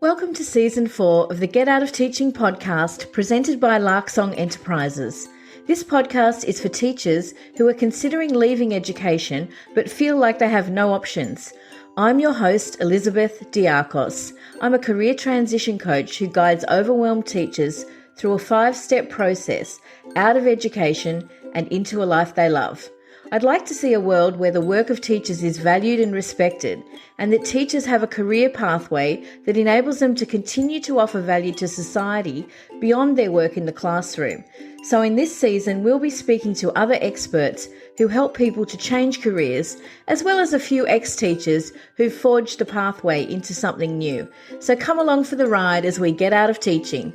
Welcome to Season 4 of the Get Out of Teaching podcast presented by Larksong Enterprises. This podcast is for teachers who are considering leaving education but feel like they have no options. I'm your host, Elizabeth Diakos. I'm a career transition coach who guides overwhelmed teachers through a 5-step process out of education and into a life they love. I'd like to see a world where the work of teachers is valued and respected, and that teachers have a career pathway that enables them to continue to offer value to society beyond their work in the classroom. So in this season, we'll be speaking to other experts who help people to change careers, as well as a few ex-teachers who've forged a pathway into something new. So come along for the ride as we get out of teaching.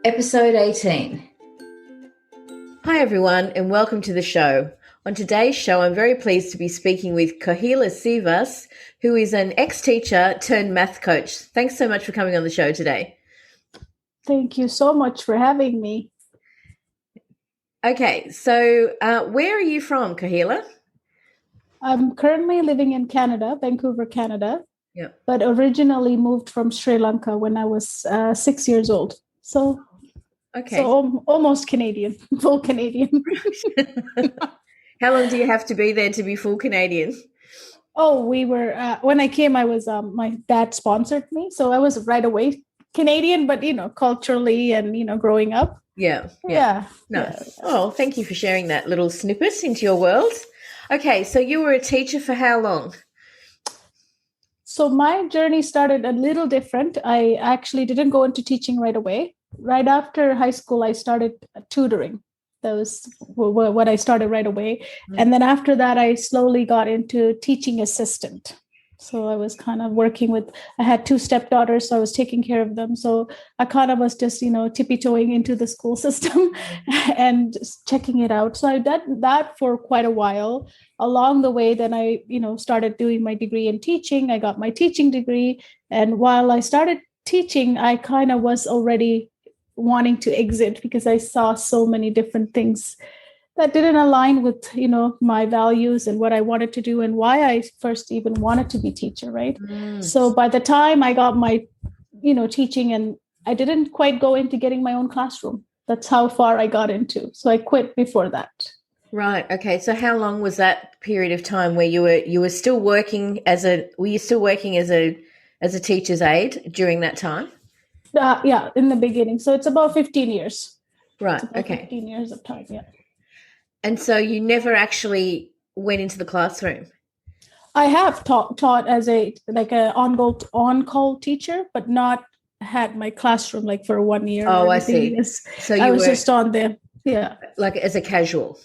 Episode 18. Hi everyone and welcome to the show. On today's show, I'm very pleased to be speaking with Kohila Sivas, who is an ex-teacher turned math coach. Thanks so much for coming on the show today. Thank you so much for having me. Okay, so where are you from, Kohila? I'm currently living in Canada, Vancouver, Canada, Yep. but originally moved from Sri Lanka when I was 6 years old. So almost Canadian, full Canadian. How long do you have to be there to be full Canadian? Oh, we were, when I came, I was, my dad sponsored me. So I was right away Canadian, but, culturally and, growing up. Yeah. Yeah. Nice. Yeah. Oh, thank you for sharing that little snippet into your world. Okay, so you were a teacher for how long? So my journey started a little different. I actually didn't go into teaching right away. Right after high school, I started tutoring. That was what I started right away. Mm-hmm. And then after that, I slowly got into teaching assistant. So I was kind of working with, I had 2 stepdaughters, so I was taking care of them. So I kind of was just, tippy-toeing into the school system and checking it out. So I did that for quite a while. Along the way, then I, started doing my degree in teaching. I got my teaching degree. And while I started teaching, I kind of was already wanting to exit because I saw so many different things that didn't align with, my values and what I wanted to do and why I first even wanted to be teacher, right? So by the time I got my, teaching, and I didn't quite go into getting my own classroom. That's how far I got into. So I quit before that. Right. Okay. So how long was that period of time where you were still working were you still working as a teacher's aide during that time? Yeah, in the beginning. So it's about 15 years. Right. Okay. 15 years of time. Yeah. And so you never actually went into the classroom? I have taught as a on-call teacher, but not had my classroom like for 1 year. Oh, I see. So I was just on there. Yeah. Like as a casual.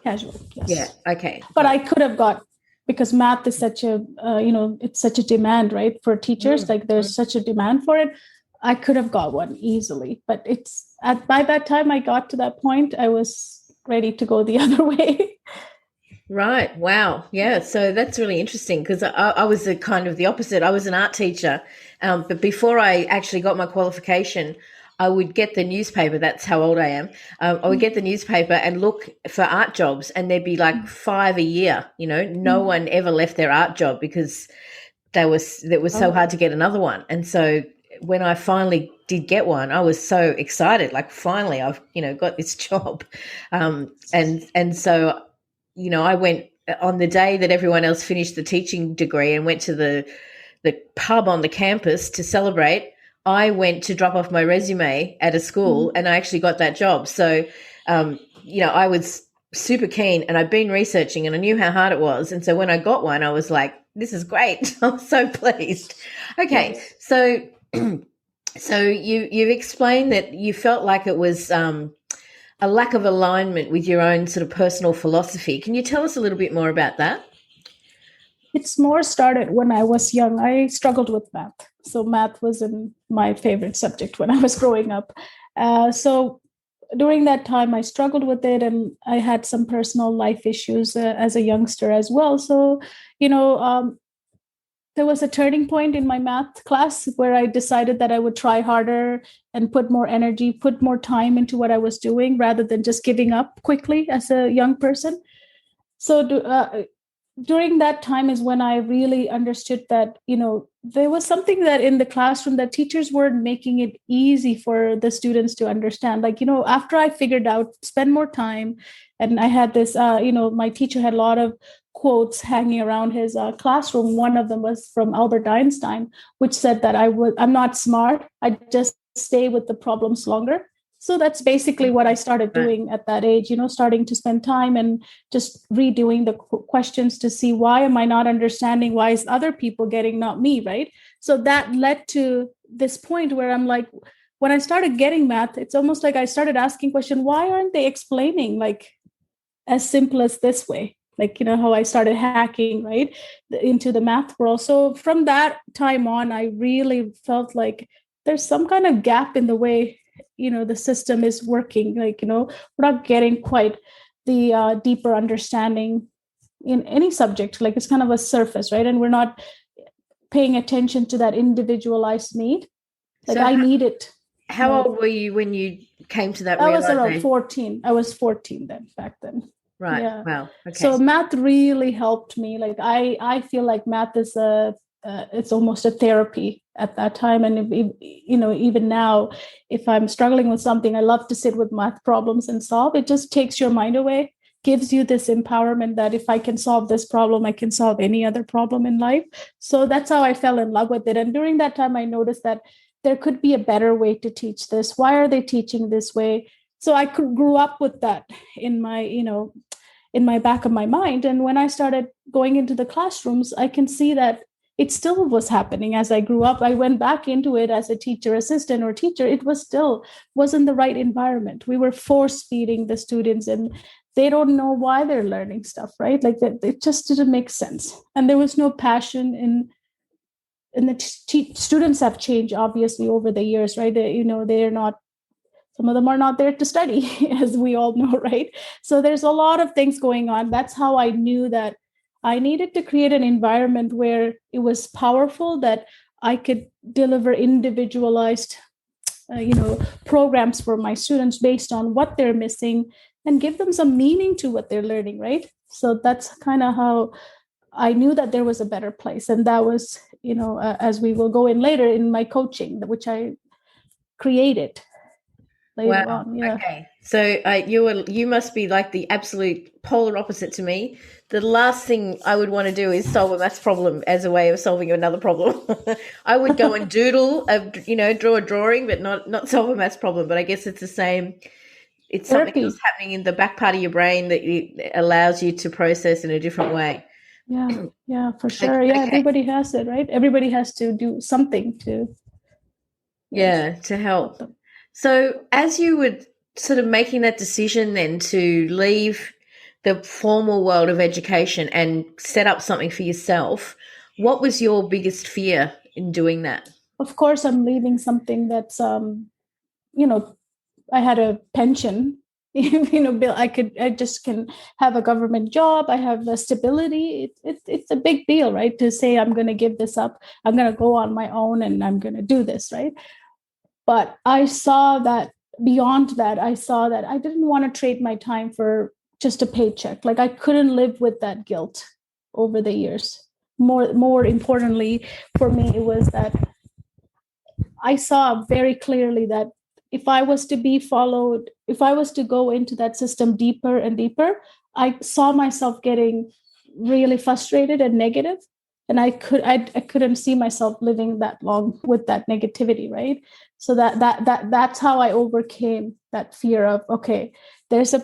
Casual. Yes. Yeah. Okay. But I could have got, because math is such a, it's such a demand, right? For teachers, like there's such a demand for it. I could have got one easily, but by that time I got to that point, I was ready to go the other way. Right. Wow. Yeah. So that's really interesting because I was kind of the opposite. I was an art teacher, but before I actually got my qualification, I would get the newspaper. That's how old I am. I would get the newspaper and look for art jobs, and there'd be like 5 a year. No one ever left their art job because it was so hard to get another one. And so when I finally did get one, I was so excited. Like finally, I've got this job, and so I went on the day that everyone else finished the teaching degree and went to the pub on the campus to celebrate. I went to drop off my resume at a school, and I actually got that job. So, I was super keen, and I'd been researching, and I knew how hard it was. And so when I got one, I was like, "This is great! I'm so pleased." Okay, yes. So you've explained that you felt like it was a lack of alignment with your own sort of personal philosophy. Can you tell us a little bit more about that? It's more started when I was young. I struggled with math. So math wasn't my favorite subject when I was growing up. So during that time, I struggled with it, and I had some personal life issues as a youngster as well. So, there was a turning point in my math class where I decided that I would try harder and put more energy, put more time into what I was doing rather than just giving up quickly as a young person. So during that time is when I really understood that, there was something that in the classroom that teachers weren't making it easy for the students to understand. Like, after I figured out, spend more time, and I had this, my teacher had a lot of quotes hanging around his classroom. One of them was from Albert Einstein, which said that I'm not smart. I just stay with the problems longer. So that's basically what I started doing at that age, starting to spend time and just redoing the questions to see, why am I not understanding? Why is other people getting, not me, right? So that led to this point where I'm like, when I started getting math, it's almost like I started asking question, why aren't they explaining like as simple as this way? Like, how I started hacking, right, into the math world. So from that time on, I really felt like there's some kind of gap in the way the system is working. Like, we're not getting quite the deeper understanding in any subject. Like, it's kind of a surface, right? And we're not paying attention to that individualized need. Like, I need it. How old were you when you came to that I was realization? around 14. I was 14 then, back then. Right. Yeah. Wow. Okay. So math really helped me. Like, I feel like math is it's almost a therapy at that time. And even now, if I'm struggling with something, I love to sit with math problems and solve. It just takes your mind away, gives you this empowerment that if I can solve this problem, I can solve any other problem in life. So that's how I fell in love with it. And during that time, I noticed that there could be a better way to teach this. Why are they teaching this way? So I grew up with that in my, in my back of my mind. And when I started going into the classrooms, I can see that it still was happening as I grew up. I went back into it as a teacher assistant or teacher. It wasn't the right environment. We were force feeding the students, and they don't know why they're learning stuff, right? Like that, it just didn't make sense. And there was no passion in the students have changed obviously over the years, right? They're not, some of them are not there to study, as we all know, right? So there's a lot of things going on. That's how I knew that I needed to create an environment where it was powerful, that I could deliver individualized, programs for my students based on what they're missing and give them some meaning to what they're learning, right? So that's kind of how I knew that there was a better place. And that was, as we will go in later in my coaching, which I created later on. Yeah. Okay. So you must be like the absolute polar opposite to me. The last thing I would want to do is solve a maths problem as a way of solving another problem. I would go and doodle, draw a drawing, but not solve a maths problem. But I guess it's the same. It's something else happening in the back part of your brain that allows you to process in a different way. Yeah, for sure. Yeah, okay. Everybody has it, right? Everybody has to do something to. To help. So as you were sort of making that decision then to leave the formal world of education and set up something for yourself, what was your biggest fear in doing that? Of course, I'm leaving something that's, I had a pension, bill. I just can have a government job. I have the stability. It's a big deal, right? To say I'm going to give this up. I'm going to go on my own and I'm going to do this, right? But I saw that beyond that, I saw that I didn't want to trade my time for just a paycheck. Like, I couldn't live with that guilt over the years. More importantly for me, it was that I saw very clearly that if I was to be followed, if I was to go into that system deeper and deeper, I saw myself getting really frustrated and negative. And I couldn't see myself living that long with that negativity, right? So that's how I overcame that fear of, okay, there's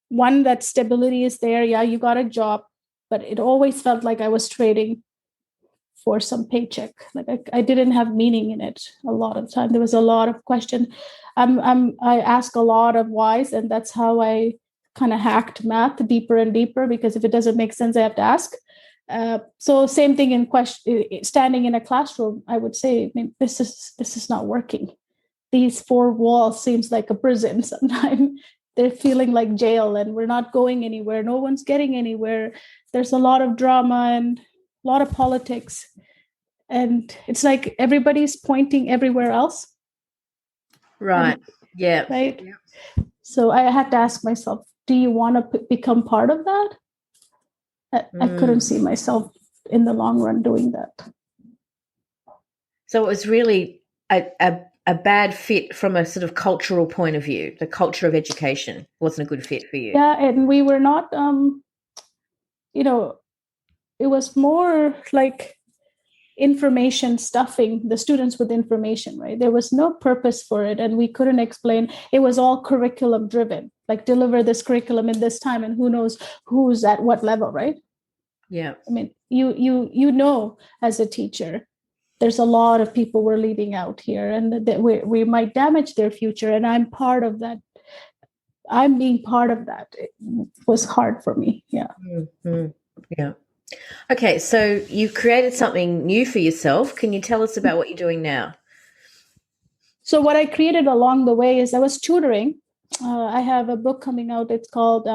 one that stability is there. Yeah, you got a job, but it always felt like I was trading for some paycheck. Like I didn't have meaning in it a lot of the time. There was a lot of question. I ask a lot of whys, and that's how I kind of hacked math deeper and deeper, because if it doesn't make sense, I have to ask. So same thing in standing in a classroom, I would say, this is not working. These four walls seems like a prison sometimes. They're feeling like jail, and we're not going anywhere. No one's getting anywhere. There's a lot of drama and a lot of politics. And it's like everybody's pointing everywhere else. Right. Yeah. Right. Yeah. So I had to ask myself, do you want to become part of that? I couldn't see myself in the long run doing that. So it was really a bad fit from a sort of cultural point of view. The culture of education wasn't a good fit for you. Yeah, and we were not, it was more like information, stuffing the students with information, right? There was no purpose for it, and we couldn't explain. It was all curriculum driven, like deliver this curriculum in this time, and who knows who's at what level, right? Yeah. I mean, you know, as a teacher, there's a lot of people we're leaving out here, and that we might damage their future, and I'm part of that. I'm being part of that. It was hard for me. Yeah. Mm-hmm. Yeah. Okay, so you've created something new for yourself. Can you tell us about what you're doing now? So what I created along the way is I was tutoring. I have a book coming out. It's called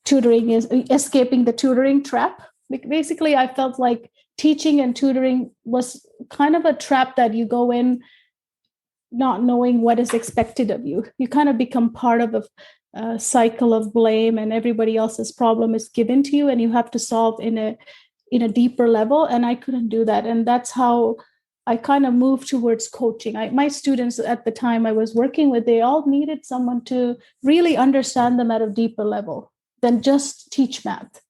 Tutoring is Escaping the Tutoring Trap. Basically, I felt like teaching and tutoring was kind of a trap that you go in not knowing what is expected of you. You kind of become part of a cycle of blame, and everybody else's problem is given to you, and you have to solve in a deeper level. And I couldn't do that. And that's how I kind of moved towards coaching. My students at the time I was working with, they all needed someone to really understand them at a deeper level than just teach math.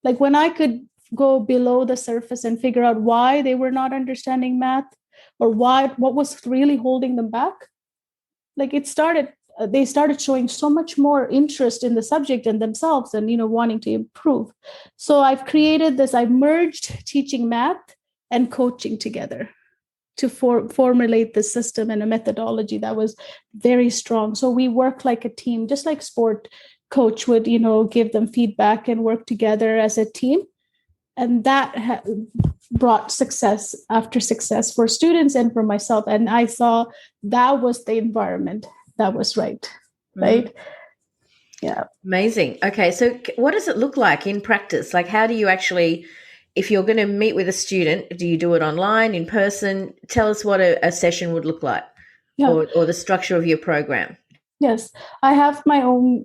Like when I could go below the surface and figure out why they were not understanding math, or what was really holding them back, like they started showing so much more interest in the subject and themselves, and wanting to improve. So I've created this. I've merged teaching math and coaching together to formulate the system and a methodology that was very strong. So we work like a team, just like sport coach would give them feedback and work together as a team. And that brought success after success for students and for myself. And I saw that was the environment that was right. Yeah. Amazing. Okay, so what does it look like in practice? Like, how do you actually, if you're going to meet with a student, do you do it online, in person? Tell us what a session would look like, or the structure of your program. Yes, I have my own,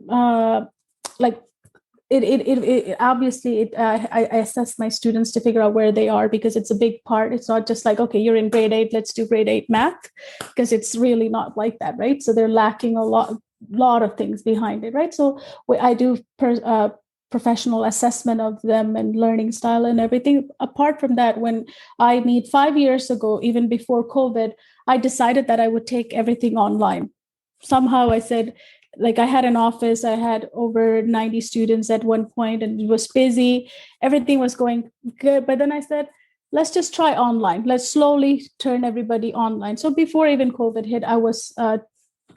it obviously, I assess my students to figure out where they are, because it's a big part. It's not just like, okay, you're in grade 8, let's do grade 8 math, because it's really not like that, right? So they're lacking a lot of things behind it, right? So I do professional assessment of them and learning style and everything. Apart from that, when I meet 5 years ago, even before COVID, I decided that I would take everything online. Somehow I said, like, I had an office, I had over 90 students at one point, and it was busy. Everything was going good. But then I said, let's just try online. Let's slowly turn everybody online. So before even COVID hit, I was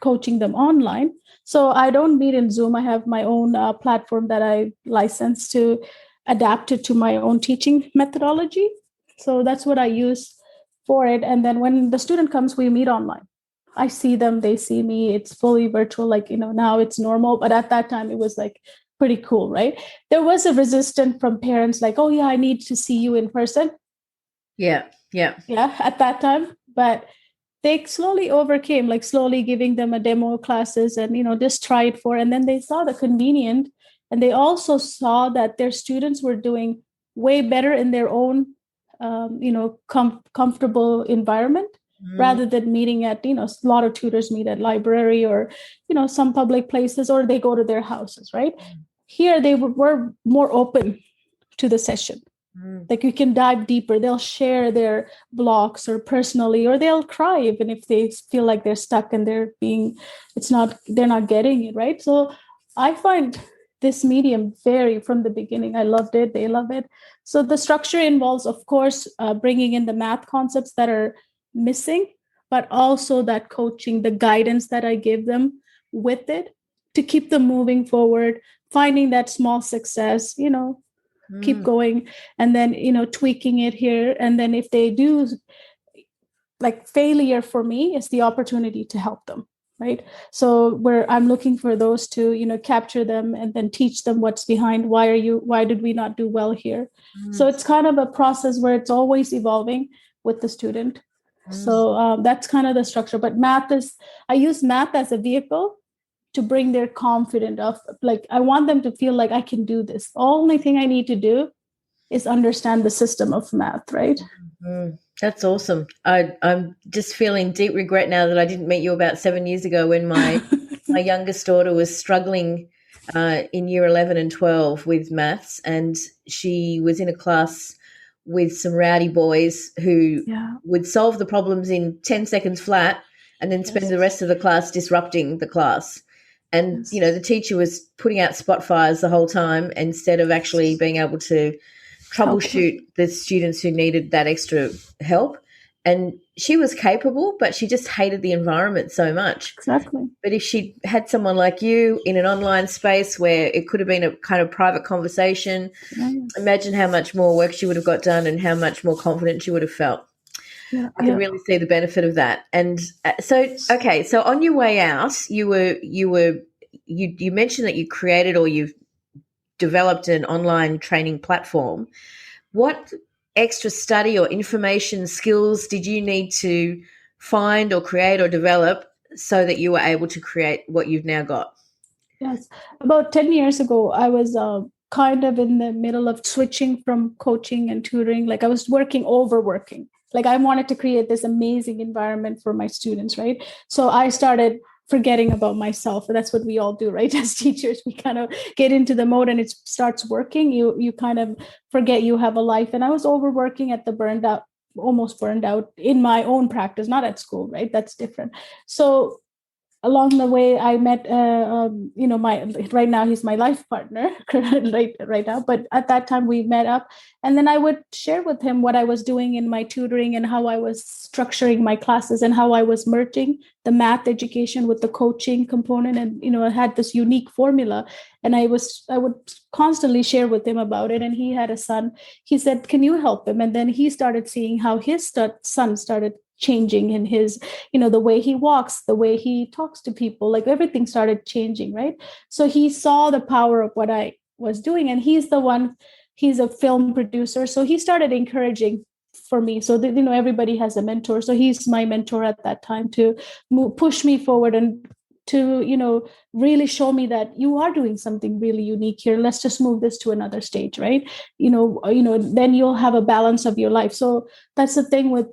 coaching them online. So I don't meet in Zoom. I have my own platform that I license to adapt it to my own teaching methodology. So that's what I use for it. And then when the student comes, we meet online. I see them, they see me. It's fully virtual, like, now it's normal. But at that time, it was like pretty cool, right? There was a resistance from parents like, oh, yeah, I need to see you in person. Yeah. At that time. But they slowly overcame, like slowly giving them a demo classes and, just try it for. And then they saw the convenient. And they also saw that their students were doing way better in their own, comfortable environment. Rather than meeting at, a lot of tutors meet at library or, some public places, or they go to their houses, right? Here, they were more open to the session. Like you can dive deeper. They'll share their blocks or personally, or they'll cry even if they feel like they're stuck and they're not getting it, right? So I find this medium from the beginning. I loved it. They love it. So the structure involves, of course, bringing in the math concepts that are missing, but also that coaching, the guidance that I give them with it to keep them moving forward, finding that small success, keep going, and then, tweaking it here. And then if they do, like, failure for me is the opportunity to help them, right? So where I'm looking for those to, capture them and then teach them what's behind. Why did we not do well here? So it's kind of a process where it's always evolving with the student. So that's kind of the structure. But I use math as a vehicle to bring their confidence of, like, I want them to feel like I can do this. The only thing I need to do is understand the system of math, right? That's awesome. I'm just feeling deep regret now that I didn't meet you about 7 years ago when my youngest daughter was struggling in year 11 and 12 with maths, and she was in a class with some rowdy boys who would solve the problems in 10 seconds flat and then spend the rest of the class disrupting the class. And, the teacher was putting out spot fires the whole time instead of actually being able to troubleshoot the students who needed that extra help. And she was capable, but she just hated the environment so much. Exactly. But if she had someone like you in an online space where it could have been a kind of private conversation, imagine how much more work she would have got done and how much more confident she would have felt. I can really see the benefit of that. And so on your way out, you mentioned that you created or you've developed an online training platform. What extra study or information skills did you need to find or create or develop so that you were able to create what you've now got? Yes. About 10 years ago, I was kind of in the middle of switching from coaching and tutoring. Like, I was overworking. Like, I wanted to create this amazing environment for my students, right? So I started forgetting about myself. That's what we all do, right? As teachers, we kind of get into the mode and it starts working. You kind of forget you have a life. And I was overworking at the almost burned out in my own practice, not at school, right? That's different. So along the way, I met, right now he's my life partner right now. But at that time we met up, and then I would share with him what I was doing in my tutoring and how I was structuring my classes and how I was merging the math education with the coaching component. And, I had this unique formula, and I would constantly share with him about it. And he had a son. He said, "Can you help him?" And then he started seeing how his son started changing in his, the way he walks, the way he talks to people, like everything started changing, right? So he saw the power of what I was doing, and he's a film producer. So he started encouraging for me. So that, everybody has a mentor. So he's my mentor at that time to push me forward and to, really show me that you are doing something really unique here. Let's just move this to another stage, right? Then you'll have a balance of your life. So that's the thing with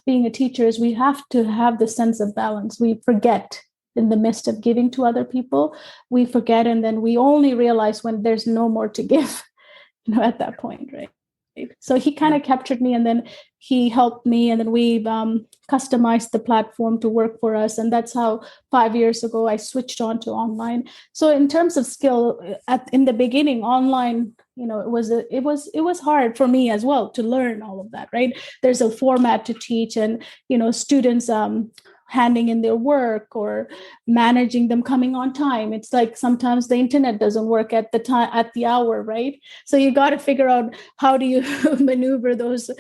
being a teacher, is we have to have the sense of balance. We forget in the midst of giving to other people, we forget, and then we only realize when there's no more to give, at that point, right? So he kind of captured me, and then he helped me, and then we customized the platform to work for us. And that's how 5 years ago I switched on to online. So in terms of skill, in the beginning, online, it was hard for me as well to learn all of that, right? There's a format to teach, and students handing in their work or managing them coming on time. It's like sometimes the internet doesn't work at the hour, right? So you got to figure out how do you maneuver those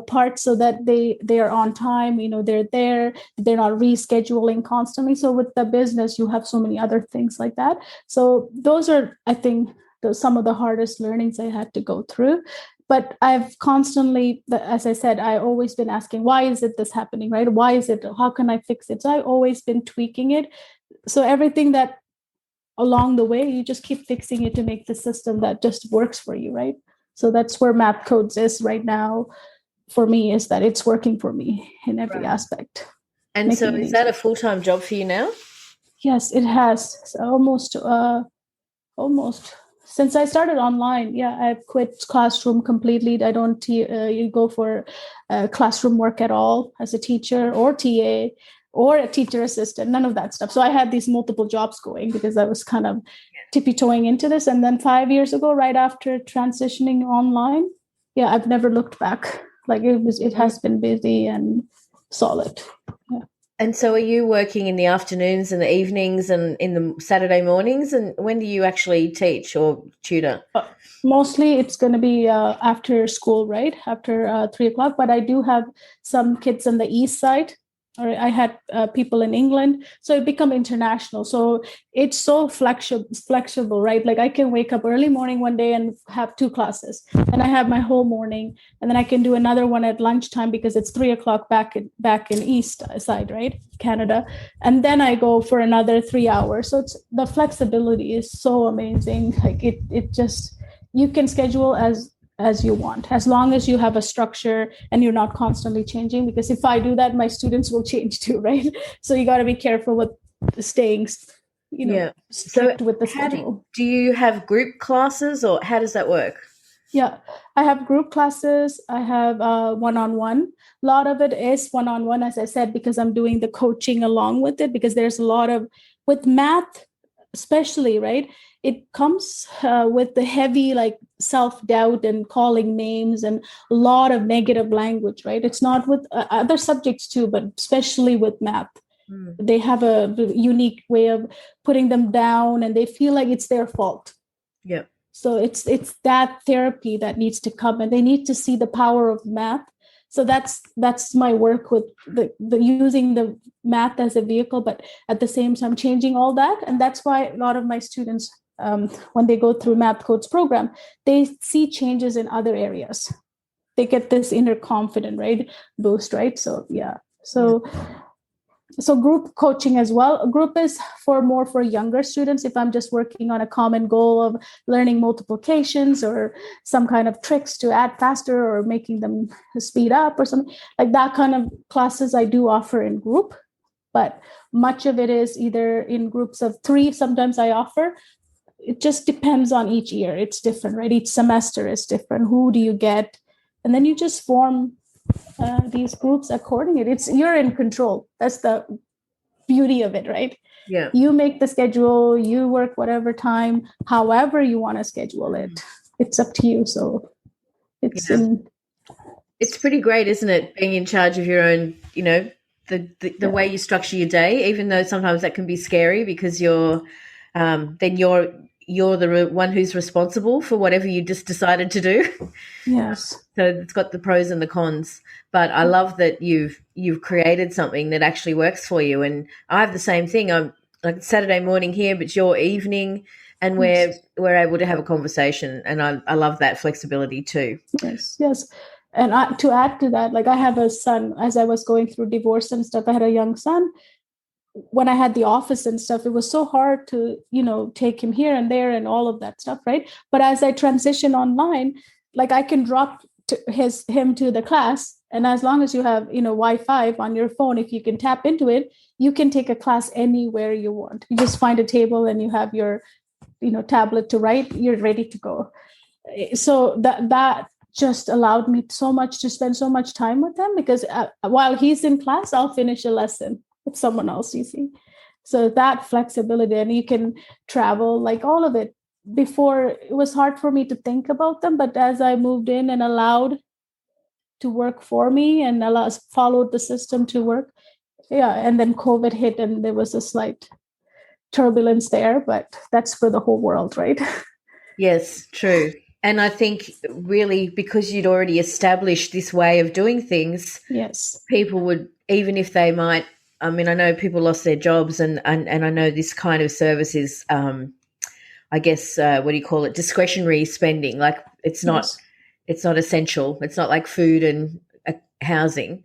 parts so that they are on time, they're not rescheduling constantly. So with the business, you have so many other things like that. So those are, I think, some of the hardest learnings I had to go through. But I've constantly, as I said, I've always been asking, why is this happening, right? Why is it? How can I fix it? So I've always been tweaking it. So everything that along the way, you just keep fixing it to make the system that just works for you, right? So that's where MathCodes is right now for me, is that it's working for me in every aspect. And so is that a full-time job for you now? Yes, it has. So almost. Since I started online, I've quit classroom completely. I don't you go for classroom work at all as a teacher or TA or a teacher assistant, none of that stuff. So I had these multiple jobs going because I was kind of tippy-toeing into this. And then 5 years ago, right after transitioning online, I've never looked back. Like it has been busy and solid. Yeah. And so are you working in the afternoons and the evenings and in the Saturday mornings? And when do you actually teach or tutor? Mostly it's going to be after school, right? After 3 o'clock. But I do have some kids on the east side or I had people in England. So it become international. So it's so flexible, right? Like I can wake up early morning one day and have 2 classes, and I have my whole morning, and then I can do another one at lunchtime because it's 3 o'clock back in East side, right? Canada. And then I go for another 3 hours. So it's the flexibility is so amazing. Like it just, you can schedule as you want, as long as you have a structure and you're not constantly changing. Because if I do that, my students will change too, right? So you got to be careful with staying, strict with the schedule. Do you have group classes, or how does that work? Yeah, I have group classes. I have one-on-one. A lot of it is one-on-one, as I said, because I'm doing the coaching along with it, because there's a lot of, with math especially, right? It comes with the heavy like self-doubt and calling names and a lot of negative language, right? It's not with other subjects too, but especially with math. They have a unique way of putting them down, and they feel like it's their fault. Yeah. So it's that therapy that needs to come, and they need to see the power of math. So that's my work with the using the math as a vehicle, but at the same time changing all that. And that's why a lot of my students, when they go through MathCodes program, they see changes in other areas. They get this inner confidence, right? Boost, right? So yeah. So group coaching as well. A group is more for younger students. If I'm just working on a common goal of learning multiplications or some kind of tricks to add faster or making them speed up or something like that, kind of classes I do offer in group. But much of it is either in groups of 3. Sometimes I offer. It just depends on each year. It's different, right? Each semester is different. Who do you get? And then you just form these groups accordingly. You're in control. That's the beauty of it, right? Yeah. You make the schedule, you work whatever time, however you want to schedule it. It's up to you. So it's pretty great, isn't it? Being in charge of your own, the way you structure your day, even though sometimes that can be scary because you're the one who's responsible for whatever you just decided to do. Yes. So it's got the pros and the cons. But I love that you've created something that actually works for you. And I have the same thing. I'm like Saturday morning here, but it's your evening, and we're able to have a conversation. And I love that flexibility too. Yes. And to add to that, like I have a son. As I was going through divorce and stuff, I had a young son. When I had the office and stuff, it was so hard to, take him here and there and all of that stuff, right? But as I transition online, like I can drop him to the class, and as long as you have, Wi-Fi on your phone, if you can tap into it, you can take a class anywhere you want. You just find a table and you have your, tablet to write. You're ready to go. So that just allowed me so much to spend so much time with him, because while he's in class, I'll finish a lesson with someone else, you see. So that flexibility, and you can travel, like all of it. Before, it was hard for me to think about them, but as I moved in and allowed to work for me and followed the system to work, and then COVID hit and there was a slight turbulence there, but that's for the whole world, right? Yes, true. And I think really because you'd already established this way of doing things, yes, people would, even if they might, I mean, I know people lost their jobs, and I know this kind of service is, I guess, what do you call it? Discretionary spending. Like it's not essential. It's not like food and housing.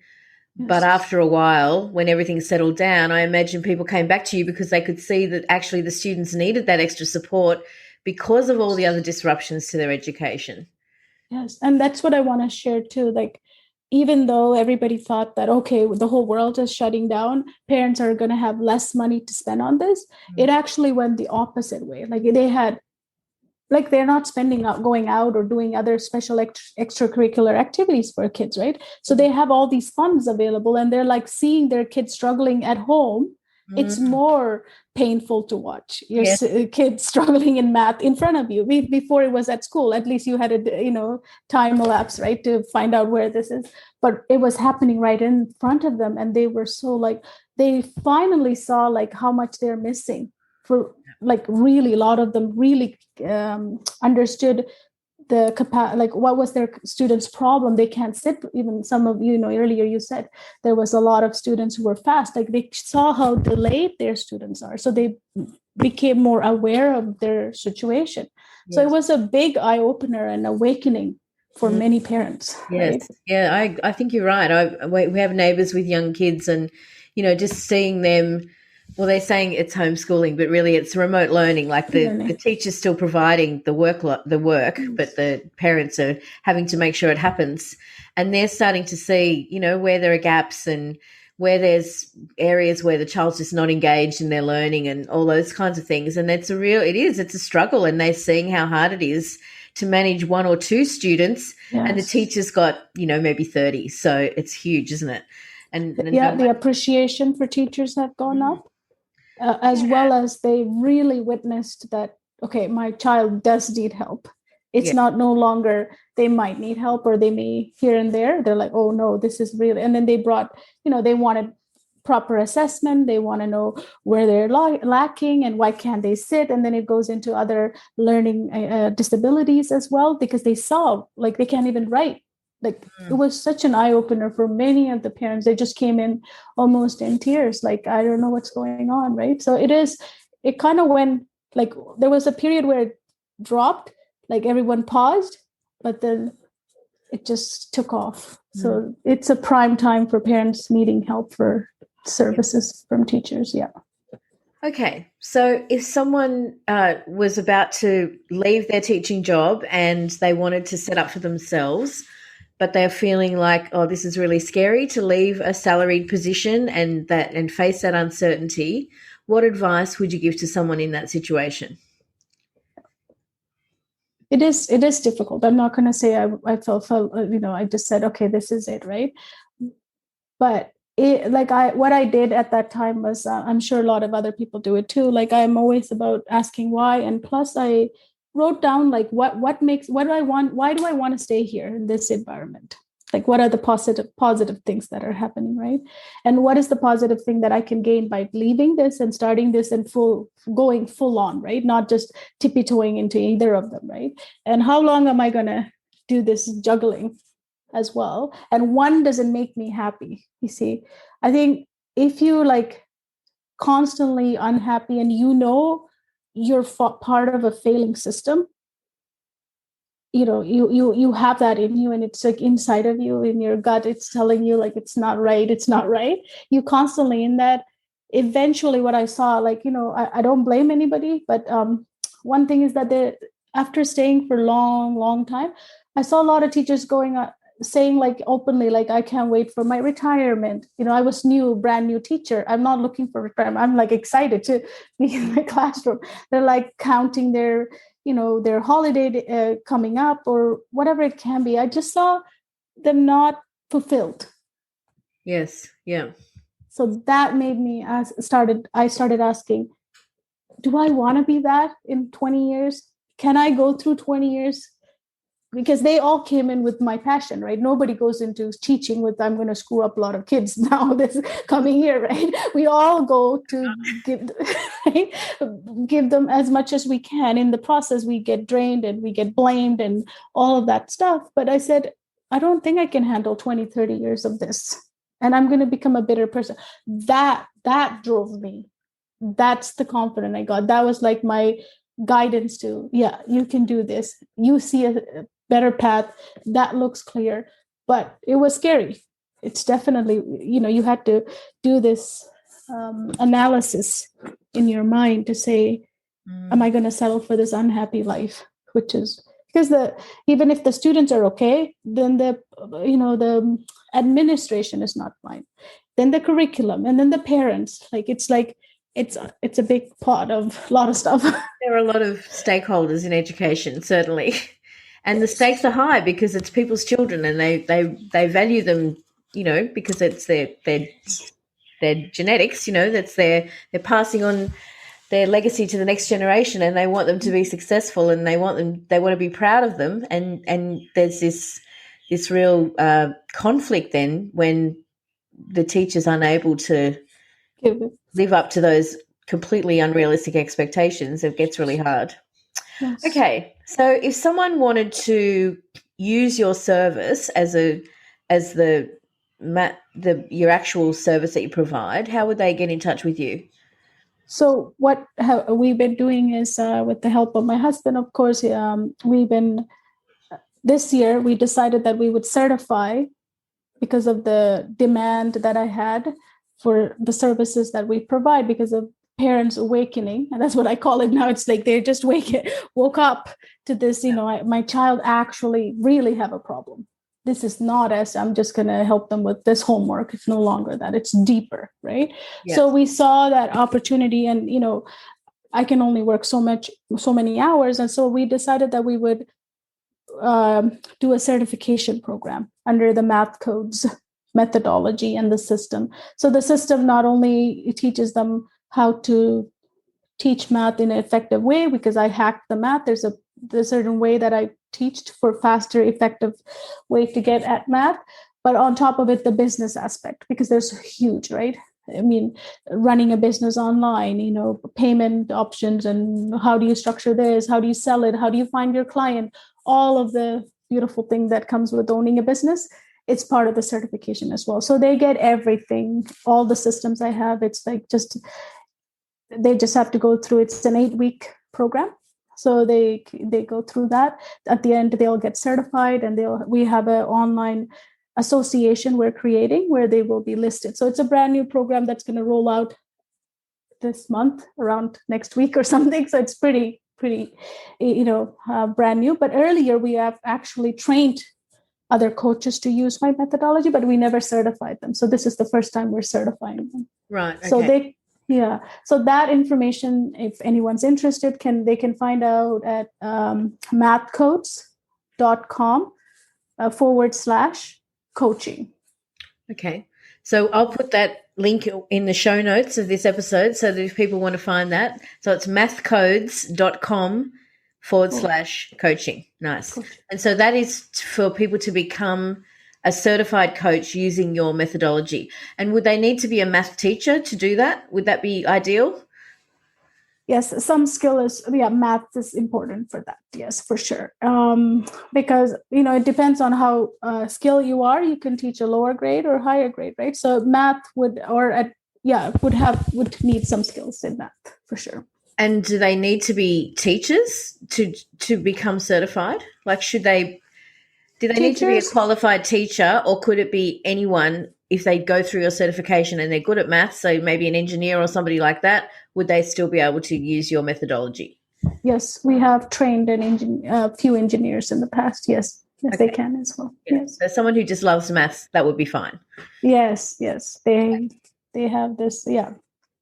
Yes. But after a while, when everything settled down, I imagine people came back to you because they could see that actually the students needed that extra support because of all the other disruptions to their education. Yes, and that's what I want to share too. Like, even though everybody thought that, okay, the whole world is shutting down, parents are going to have less money to spend on this, it actually went the opposite way. Like they're not spending out, going out or doing other special extracurricular activities for kids, right? So they have all these funds available, and they're like seeing their kids struggling at home. It's more painful to watch your kids struggling in math in front of you. Before it was at school, at least you had a time elapse, right, to find out where this is. But it was happening right in front of them, and they were so they finally saw how much they're missing. For really, a lot of them really understood like what was their students' problem. They can't sit. Even some of earlier you said there was a lot of students who were fast. Like they saw how delayed their students are, so they became more aware of their situation. Yes. So it was a big eye opener and awakening for many parents. Yes. Right? Yeah, I think you're right. We have neighbors with young kids, and just seeing them. Well, they're saying it's homeschooling, but really it's remote learning. Like the teacher's still providing the work, but the parents are having to make sure it happens. And they're starting to see, where there are gaps and where there's areas where the child's just not engaged in their learning and all those kinds of things. And it's a struggle. And they're seeing how hard it is to manage one or two students. Yes. And the teacher's got, maybe 30. So it's huge, isn't it? And the appreciation for teachers have gone up. As well as they really witnessed that, okay, my child does need help. It's not no longer they might need help or they may here and there. They're like, oh no, this is really. And then they brought, they wanted proper assessment. They want to know where they're lacking and why can't they sit. And then it goes into other learning disabilities as well, because they saw like they can't even write. Like it was such an eye-opener for many of the parents. They just came in almost in tears, like, I don't know what's going on, right? So it kind of went, like, there was a period where it dropped, like everyone paused, but then it just took off. So it's a prime time for parents needing help for services from teachers, yeah. Okay, so if someone was about to leave their teaching job and they wanted to set up for themselves, but they're feeling like, oh, this is really scary to leave a salaried position and face that uncertainty, what advice would you give to someone in that situation? It is difficult. I'm not going to say I felt, I just said, okay, this is it, right? But what I did at that time was, I'm sure a lot of other people do it too. Like I'm always about asking why, and plus I wrote down like what do I want? Why do I want to stay here in this environment? Like what are the positive things that are happening, right? And what is the positive thing that I can gain by leaving this and starting this and going full on, right? Not just tippy-toeing into either of them, right? And how long am I going to do this juggling as well? And one doesn't make me happy. You see, I think if you like constantly unhappy and you're part of a failing system, you have that in you, and it's like inside of you, in your gut, it's telling you like it's not right. You constantly in that. Eventually what I saw, like, I don't blame anybody, but one thing is that after staying for long time, I saw a lot of teachers saying like openly, like, I can't wait for my retirement. I was brand new teacher. I'm not looking for retirement. I'm like excited to be in the classroom. They're like counting their holiday coming up or whatever it can be. I just saw them not fulfilled. Yes. Yeah. So that made me I started asking, do I want to be that in 20 years? Can I go through 20 years? Because they all came in with my passion, right? Nobody goes into teaching with, I'm going to screw up a lot of kids now this coming year, right? We all go to give them as much as we can. In the process, we get drained and we get blamed and all of that stuff. But I said, I don't think I can handle 20, 30 years of this. And I'm going to become a bitter person. That drove me. That's the confidence I got. That was like my guidance to, yeah, you can do this. You see a better path that looks clear, but it was scary. It's definitely, you had to do this analysis in your mind to say, am I going to settle for this unhappy life? Which is because even if the students are okay, then the administration is not fine. Then the curriculum, and then the parents, it's a big pot of a lot of stuff. There are a lot of stakeholders in education, certainly. And the stakes are high because it's people's children, and they value them, because it's their genetics, they're passing on their legacy to the next generation, and they want them to be successful, and they want to be proud of them. And there's this real conflict then when the teacher's unable to live up to those completely unrealistic expectations. It gets really hard. Yes. Okay. So if someone wanted to use your service as your actual service that you provide, how would they get in touch with you? So what we've been doing is, with the help of my husband, of course, this year we decided that we would certify because of the demand that I had for the services that we provide because of parents awakening. And that's what I call it now. It's like they just woke up to this, my child actually really have a problem. This is not as I'm just going to help them with this homework. It's no longer that, it's deeper, right? Yes. So we saw that opportunity, and, I can only work so many hours. And so we decided that we would do a certification program under the MathCodes methodology and the system. So the system not only teaches them how to teach math in an effective way, because I hacked the math. There's a certain way that I teach for faster, effective way to get at math. But on top of it, the business aspect, because there's huge, right? I mean, running a business online, payment options, and how do you structure this? How do you sell it? How do you find your client? All of the beautiful thing that comes with owning a business, it's part of the certification as well. So they get everything, all the systems I have. It's like they just have to go through. It's an 8-week program. So they go through that. At the end, they'll get certified, and we have an online association we're creating where they will be listed. So it's a brand new program that's going to roll out this month, around next week or something. So it's pretty brand new. But earlier we have actually trained other coaches to use my methodology, but we never certified them. So this is the first time we're certifying them. Right. Okay. So so that information, if anyone's interested, they can find out at MathCodes.com /coaching. Okay. So I'll put that link in the show notes of this episode so that if people want to find that. So it's MathCodes.com /coaching. Nice. And so that is for people to become a certified coach using your methodology. And would they need to be a math teacher to do that? Would that be ideal? Yes, some skill is, math is important for that. Yes, for sure. Because, it depends on how skilled you are. You can teach a lower grade or higher grade, right? So math would need some skills in math for sure. And do they need to be teachers to become certified? Like, do they need to be a qualified teacher, or could it be anyone if they go through your certification and they're good at math, so maybe an engineer or somebody like that, would they still be able to use your methodology? Yes, we have trained a few engineers in the past. Yes, okay. They can as well. Yeah. Yes. So someone who just loves maths, that would be fine. Yes. They have this,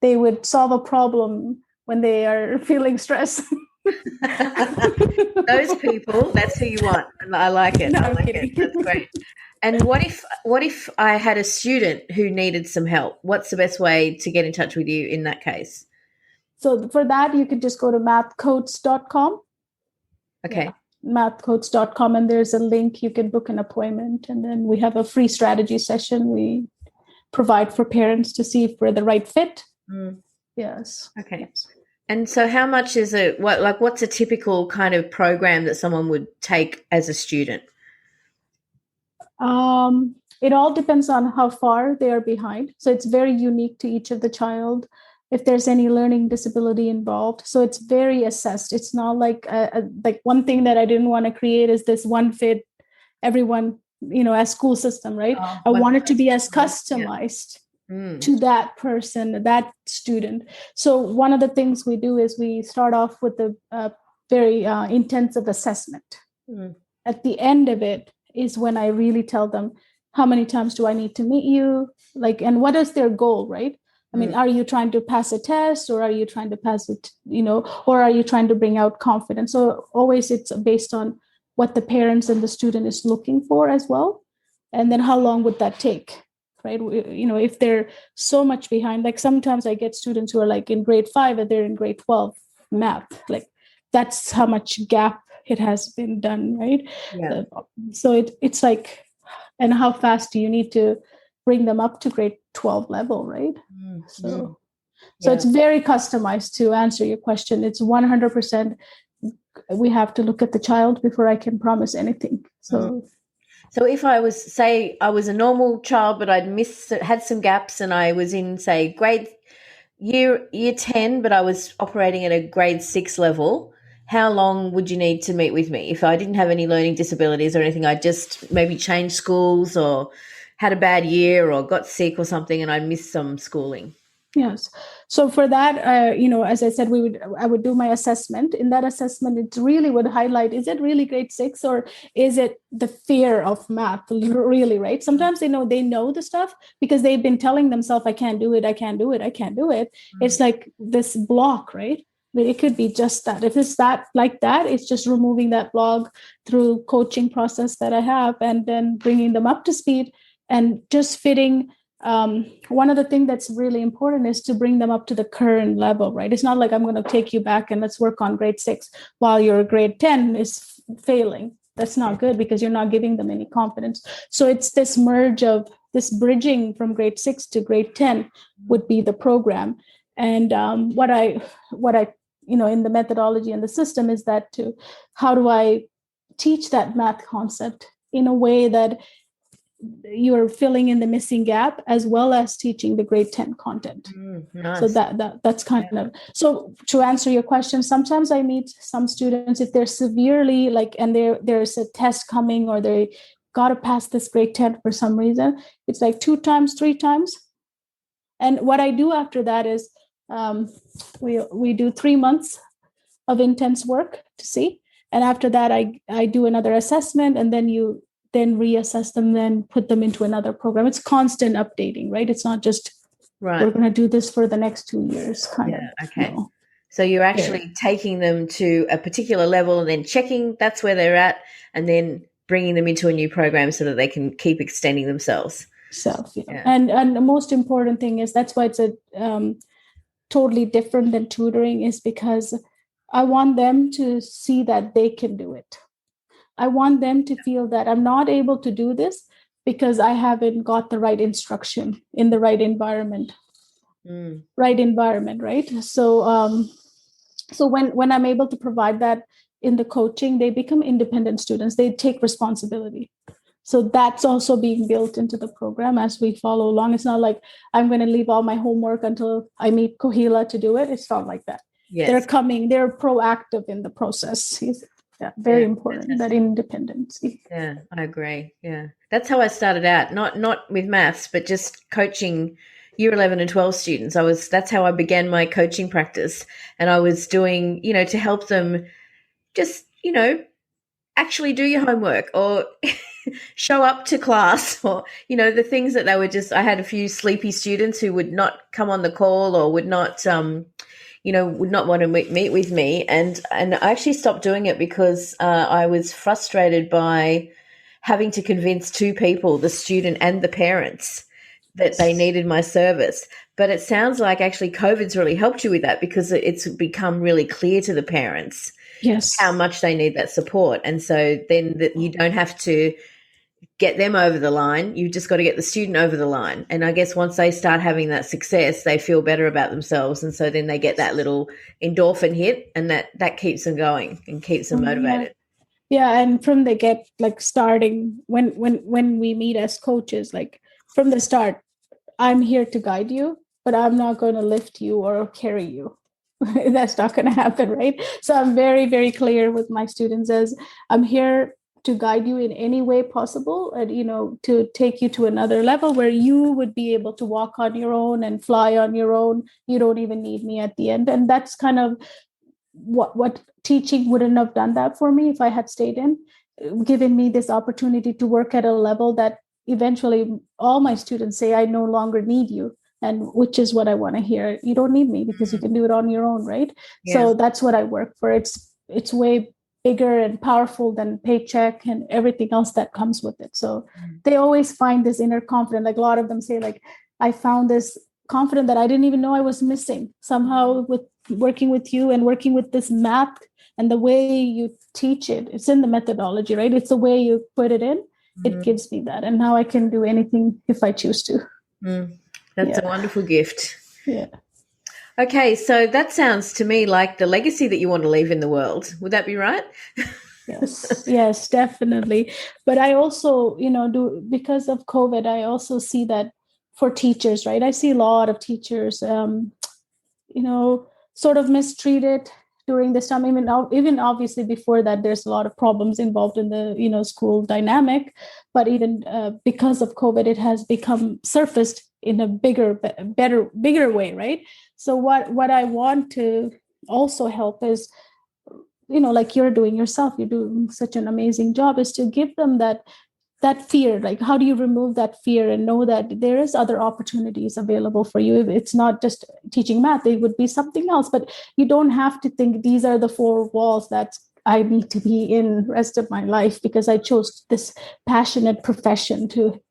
they would solve a problem when they are feeling stressed. Those people, that's who you want. I like it. No, I like kidding. it. That's great. And what if I had a student who needed some help? What's the best way to get in touch with you in that case? So for that, you can just go to MathCodes.com. Okay. Yeah, MathCodes.com, and there's a link. You can book an appointment, and then we have a free strategy session we provide for parents to see if we're the right fit. Yes. Okay. Yes. And so how much is it? What's a typical kind of program that someone would take as a student? It all depends on how far they are behind. So it's very unique to each of the child, if there's any learning disability involved. So it's very assessed. It's not like one thing that I didn't want to create is this one fit everyone, as school system, right? I want it to be as customized to that person, that student. So one of the things we do is we start off with a very intensive assessment. At the end of it is when I really tell them, how many times do I need to meet you? And what is their goal, right? I mean, are you trying to pass a test, or are you trying to pass it, or are you trying to bring out confidence? So always it's based on what the parents and the student is looking for as well. And then how long would that take, right? If they're so much behind, like sometimes I get students who are like in grade 5 and they're in grade 12 math, like that's how much gap it has been done, right? Yeah. So it's like, and how fast do you need to bring them up to grade 12 level, right? So it's very customized. To answer your question, it's 100% we have to look at the child before I can promise anything. So if I was, say, I was a normal child, but I'd had some gaps, and I was in, say, year 10, but I was operating at a grade 6 level, how long would you need to meet with me? If I didn't have any learning disabilities or anything, I just maybe changed schools or had a bad year or got sick or something, and I missed some schooling. Yes. So for that, as I said, I would do my assessment. In that assessment, it really would highlight, is it really grade 6, or is it the fear of math, really, right? Sometimes they know the stuff because they've been telling themselves, I can't do it, I can't do it, I can't do it. It's like this block, right? But it could be just that. If it's that, it's just removing that block through coaching process that I have, and then bringing them up to speed and just fitting. One of the things that's really important is to bring them up to the current level, right? It's not like I'm going to take you back and let's work on grade 6 while your grade 10 is failing. That's not good because you're not giving them any confidence. So it's this merge of this bridging from grade 6 to grade 10 would be the program. And what I in the methodology and the system is that how do I teach that math concept in a way that you're filling in the missing gap as well as teaching the grade 10 content. Nice. So that's kind of, so to answer your question, sometimes I meet some students if they're severely and there's a test coming or they got to pass this grade 10 for some reason. It's like 2 times, 3 times. And what I do after that is we do 3 months of intense work to see. And after that, I do another assessment, and then you reassess them, then put them into another program. It's constant updating, right? It's not just, we're going to do this for the next 2 years kind of. Okay. So you're actually taking them to a particular level and then checking that's where they're at, and then bringing them into a new program so that they can keep extending themselves. And the most important thing is, that's why it's a totally different than tutoring, is because I want them to see that they can do it. I want them to feel that I'm not able to do this because I haven't got the right instruction in the right environment. Right? So so when I'm able to provide that in the coaching, they become independent students. They take responsibility. So that's also being built into the program as we follow along. It's not like I'm going to leave all my homework until I meet Kohila to do it. It's not like that. Yes. They're proactive in the process. Very important, that independence. Yeah, I agree. Yeah. That's how I started out, not with maths, but just coaching year 11 and 12 students. That's how I began my coaching practice. And I was doing, to help them just, actually do your homework or show up to class, or, the things that they were just, I had a few sleepy students who would not come on the call or would not, would not want to meet with me. And I actually stopped doing it because I was frustrated by having to convince 2 people, the student and the parents, that they needed my service. But it sounds like actually COVID's really helped you with that, because it's become really clear to the parents how much they need that support. And so then you don't have to get them over the line. You've just got to get the student over the line. And I guess once they start having that success, they feel better about themselves. And so then they get that little endorphin hit, and that keeps them going and keeps them motivated. Yeah. And from the get, starting when we meet as coaches, from the start, I'm here to guide you, but I'm not going to lift you or carry you. That's not going to happen, right? So I'm very, very clear with my students as I'm here to guide you in any way possible, and to take you to another level where you would be able to walk on your own and fly on your own. You don't even need me at the end. And that's kind of what teaching wouldn't have done that for me if I had stayed in, given me this opportunity to work at a level that eventually all my students say, I no longer need you. And which is what I want to hear. You don't need me because you can do it on your own, right? Yeah. So that's what I work for. It's way bigger and powerful than paycheck and everything else that comes with it. So they always find this inner confidence. A lot of them say, I found this confidence that I didn't even know I was missing somehow with working with you and working with this math and the way you teach it. It's in the methodology, right? It's the way you put it in. It gives me that. And now I can do anything if I choose to. That's a wonderful gift. Yeah. Okay, so that sounds to me like the legacy that you want to leave in the world. Would that be right? Yes, definitely. But I also, do because of COVID, I also see that for teachers, right? I see a lot of teachers, sort of mistreated during this time. Even obviously before that, there's a lot of problems involved in the school dynamic, but even because of COVID, it has become surfaced in a bigger way, right? So what I want to also help is, like you're doing yourself, you're doing such an amazing job, is to give them that fear. Like, how do you remove that fear and know that there is other opportunities available for you? If it's not just teaching math, it would be something else, but you don't have to think these are the four walls that I need to be in rest of my life because I chose this passionate profession to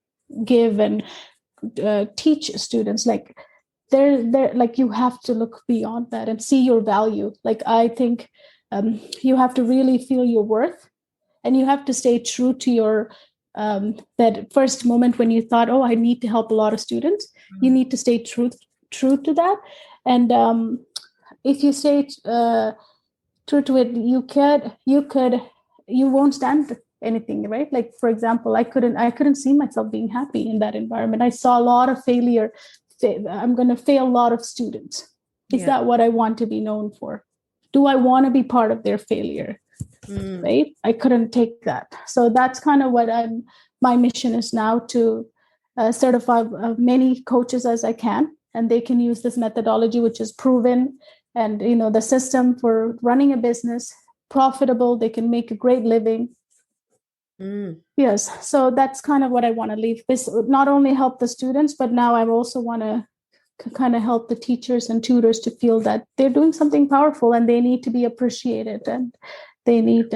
give and teach students. Like, they're like, you have to look beyond that and see your value. Like, I think you have to really feel your worth, and you have to stay true to your that first moment when you thought, oh, I need to help a lot of students. You need to stay true to that. And if you stay true to it, you won't stand anything, right? Like, for example, I couldn't see myself being happy in that environment. I saw a lot of failure. I'm going to fail a lot of students. Is that what I want to be known for? Do I want to be part of their failure? Right? I couldn't take that. So that's kind of what my mission is now, to certify many coaches as I can, and they can use this methodology, which is proven, and the system for running a business, profitable. They can make a great living. Yes. So that's kind of what I want to leave. This not only help the students, but now I also want to kind of help the teachers and tutors to feel that they're doing something powerful and they need to be appreciated and they need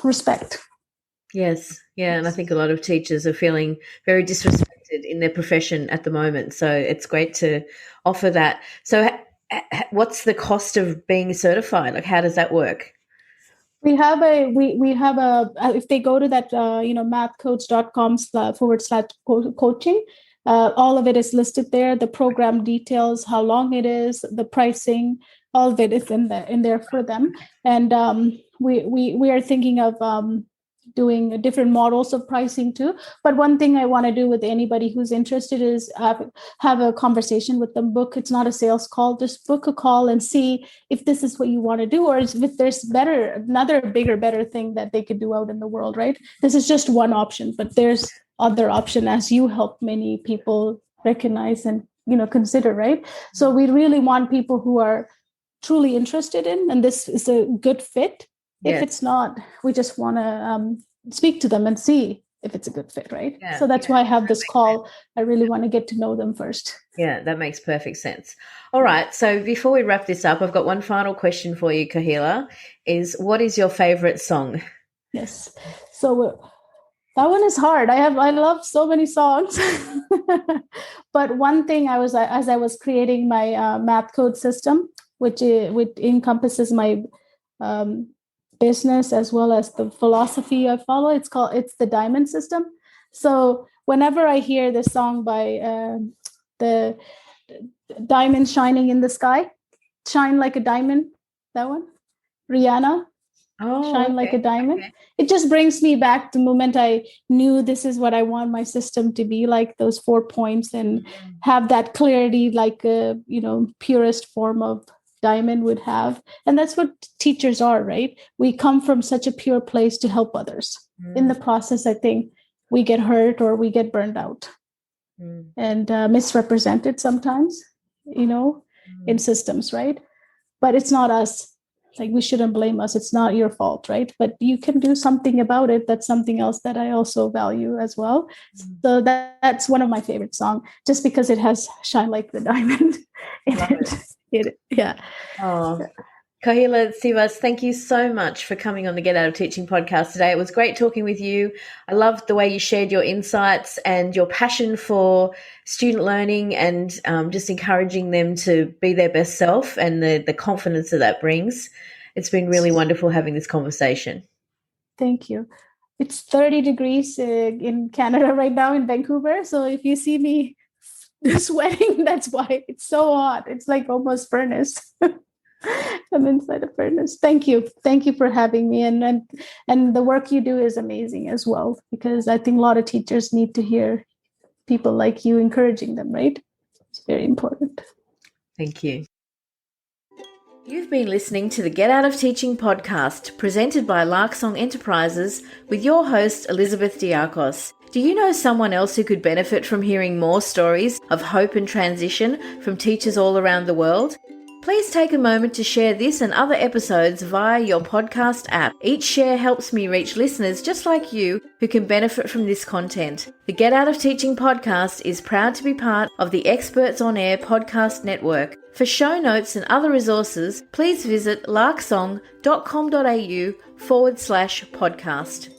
respect. Yes. Yeah. And I think a lot of teachers are feeling very disrespected in their profession at the moment. So it's great to offer that. So what's the cost of being certified? Like, how does that work? We have if they go to that, mathcodes.com/coaching, all of it is listed there. The program details, how long it is, the pricing, all of it is in there for them. And we are thinking of doing different models of pricing too. But one thing I want to do with anybody who's interested is have a conversation with them. It's not a sales call. Just book a call and see if this is what you want to do, or if there's another bigger, better thing that they could do out in the world, right? This is just one option, but there's other option, as you help many people recognize and consider, right? So we really want people who are truly interested in, and this is a good fit. If it's not, we just want to speak to them and see if it's a good fit, right? Yeah, so that's why I have this call. I really want to get to know them first. Yeah, that makes perfect sense. All right. So before we wrap this up, I've got one final question for you, Kohila, is what is your favorite song? Yes. So that one is hard. I love so many songs. But one thing as I was creating my math code system, which encompasses my business as well as the philosophy I follow, it's the diamond system. So whenever I hear this song by the diamond shining in the sky, shine like a diamond, that one, Rihanna, shine like a diamond. Okay. It just brings me back to the moment I knew this is what I want my system to be like, those 4 points, and have that clarity, like a purest form of diamond would have. And that's what teachers are, right? We come from such a pure place to help others. In the process, I think we get hurt or we get burned out and misrepresented sometimes, in systems, right? But it's not us. Like, we shouldn't blame us. It's not your fault, right? But you can do something about it. That's something else that I also value as well. So that's one of my favorite songs, just because it has shine like the diamond in it. Yeah. Oh, Kohila Sivas, thank you so much for coming on the Get Out of Teaching podcast today. It was great talking with you. I loved the way you shared your insights and your passion for student learning and just encouraging them to be their best self, and the confidence that brings. It's been really wonderful having this conversation. Thank you. It's 30 degrees in Canada right now, in Vancouver. So if you see me sweating. That's why it's so hot. It's like almost furnace. I'm inside a furnace. Thank you. Thank you for having me. And the work you do is amazing as well, because I think a lot of teachers need to hear people like you encouraging them, right? It's very important. Thank you. You've been listening to the Get Out of Teaching podcast, presented by Larksong Enterprises, with your host, Elizabeth Diakos. Do you know someone else who could benefit from hearing more stories of hope and transition from teachers all around the world? Please take a moment to share this and other episodes via your podcast app. Each share helps me reach listeners just like you who can benefit from this content. The Get Out of Teaching podcast is proud to be part of the Experts on Air podcast network. For show notes and other resources, please visit larksong.com.au/podcast.